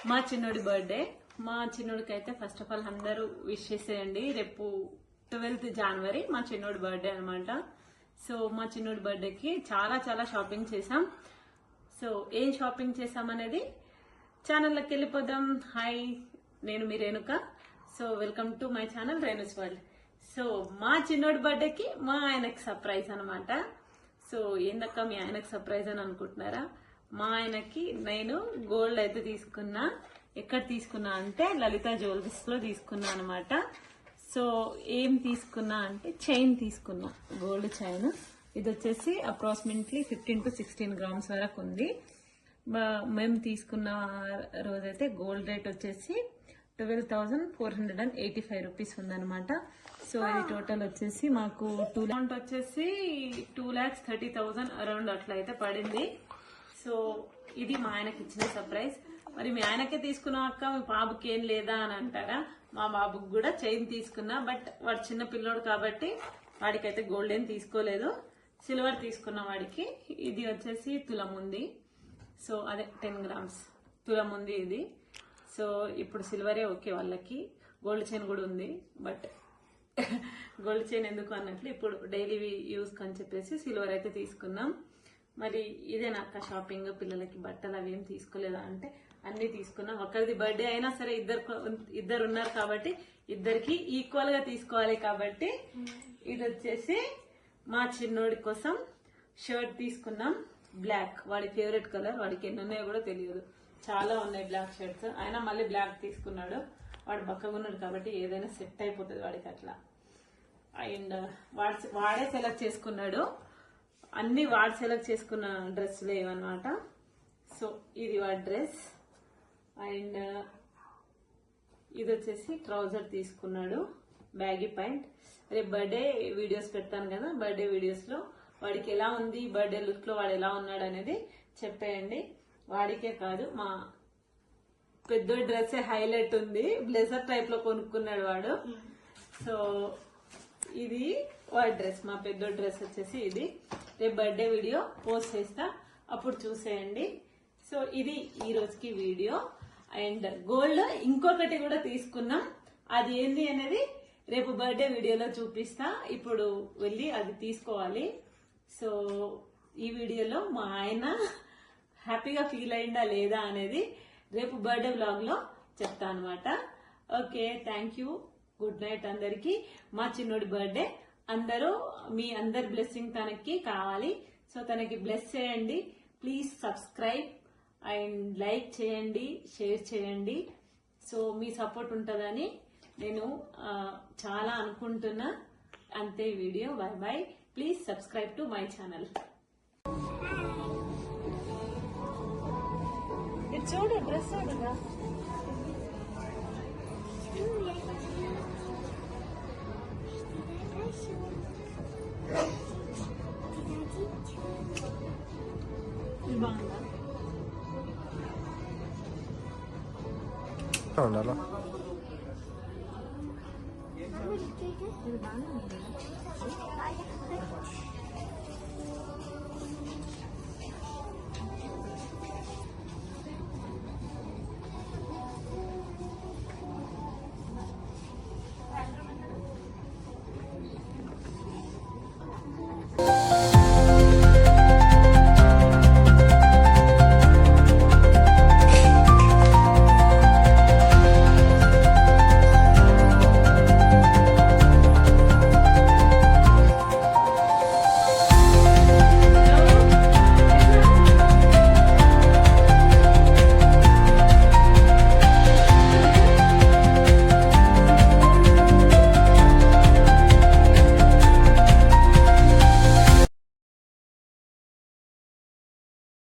మా చిన్నోడి బర్త్డే. మా చిన్నోడికి అయితే ఫస్ట్ ఆఫ్ ఆల్ అందరూ విష్ చేసేయండి. రేపు 12th జనవరి మా చిన్నోడి బర్త్డే అనమాట. సో మా చిన్నోడి బర్త్డేకి చాలా చాలా షాపింగ్ చేసాం. సో ఏం షాపింగ్ చేసాం అనేది ఛానల్లోకి వెళ్ళిపోదాం. హాయ్, నేను మీ Renuka. So welcome to my channel Renu's world. So మా చిన్నోడి బర్త్డేకి మా ఆయనకి సర్ప్రైజ్ అనమాట. సో ఏందక్క మీ ఆయనకి సర్ప్రైజ్ అని అనుకుంటున్నారా? మా ఆయనకి నేను గోల్డ్ అయితే తీసుకున్నా. ఎక్కడ తీసుకున్నా అంటే లలిత జ్యువెలరీస్ లో తీసుకున్నా అనమాట. సో ఏం తీసుకున్నా అంటే చైన్ తీసుకున్నా, గోల్డ్ చైన్. ఇది వచ్చేసి అప్రాక్సిమేట్లీ 15 to 16 grams వరకు ఉంది. మేము తీసుకున్న రోజైతే గోల్డ్ రేట్ వచ్చేసి 12,485 రూపీస్ ఉందన్నమాట. సో ఇది టోటల్ వచ్చేసి మాకు అమౌంట్ వచ్చేసి 2,30,000 అరౌండ్ అట్లా అయితే పడింది. సో ఇది మా ఆయనకి ఇచ్చిన సర్ప్రైజ్. మరి మీ ఆయనకే తీసుకున్నాం అక్క, మీ బాబుకి ఏం లేదా అని అంటారా? మా బాబుకి కూడా చైన్ తీసుకున్నా. బట్ వాడు చిన్న పిల్లోడు కాబట్టి వాడికైతే గోల్డ్ ఏం తీసుకోలేదు, సిల్వర్ తీసుకున్నా వాడికి. ఇది వచ్చేసి తులం ఉంది. సో అదే 10 grams తులం ఉంది ఇది. సో ఇప్పుడు సిల్వరే ఓకే వాళ్ళకి. గోల్డ్ చైన్ కూడా ఉంది, బట్ గోల్డ్ చైన్ ఎందుకు అన్నట్లు ఇప్పుడు డైలీ యూస్ అని చెప్పేసి సిల్వర్ అయితే తీసుకున్నాం. మరి ఇదే నాకు షాపింగ్. పిల్లలకి బట్టలు అవి ఏం తీసుకోలేదా అంటే అన్ని తీసుకున్నాం. ఒకరిది బర్త్డే అయినా సరే ఇద్దరు ఉన్నారు కాబట్టి ఇద్దరికి ఈక్వల్ గా తీసుకోవాలి కాబట్టి ఇది వచ్చేసి మా చిన్నోడి కోసం షర్ట్ తీసుకున్నాం. బ్లాక్, వాడి ఫేవరెట్ కలర్. వాడికి ఎన్ని ఉన్నాయో కూడా తెలియదు, చాలా ఉన్నాయి బ్లాక్ షర్ట్స్. ఆయన మళ్ళీ బ్లాక్ తీసుకున్నాడు. వాడు బక్కగా ఉన్నాడు కాబట్టి ఏదైనా సెట్ అయిపోతుంది వాడికి అట్లా. అండ్ వాడే సెలెక్ట్ చేసుకున్నాడు. అన్ని వాడు సెలెక్ట్ చేసుకున్న డ్రెస్సులు ఏమన్నమాట. సో ఇది వాడి డ్రెస్. అండ్ ఇది వచ్చేసి ట్రౌజర్ తీసుకున్నాడు, బ్యాగీ ప్యాంట్. రేపు బర్త్డే వీడియోస్ పెడతాను కదా, బర్త్డే వీడియోస్ లో వాడికి ఎలా ఉంది, బర్త్డే లుక్ లో వాడు ఎలా ఉన్నాడు అనేది చెప్పేయండి. వాడికే కాదు మా పెద్ద డ్రెస్ హైలైట్ ఉంది, బ్లేజర్ టైప్ లో కొనుక్కున్నాడు వాడు. సో ఇది వాడి డ్రెస్, మా పెద్ద డ్రెస్ వచ్చేసి ఇది. రేపు బర్త్డే వీడియో పోస్ట్ చేస్తా, అప్పుడు చూసేయండి. సో ఇది ఈ రోజుకి వీడియో. అండ్ గోల్డ్ ఇంకొకటి కూడా తీసుకున్నాం, అది ఏంది అనేది రేపు బర్త్డే వీడియోలో చూపిస్తా. ఇప్పుడు వెళ్ళి అది తీసుకోవాలి. సో ఈ వీడియోలో మా ఆయన హ్యాపీగా ఫీల్ అయిందా లేదా అనేది రేపు బర్త్డే వ్లాగ్ లో చెప్తా అనమాట. Okay, thank you, good night అందరికి. మా చిన్నోడి బర్త్డే, అందరూ మీ అందరి బ్లెస్సింగ్ తనకి కావాలి. సో తనకి బ్లెస్ చేయండి. ప్లీజ్ సబ్స్క్రైబ్ అండ్ లైక్ చేయండి, షేర్ చేయండి. సో మీ సపోర్ట్ ఉంటుందని నేను చాలా అనుకుంటున్నా. అంతే video. By by. Please subscribe to my channel. చూడు డ్రెస్ చూడగా ఉండాలా ఇది బాగా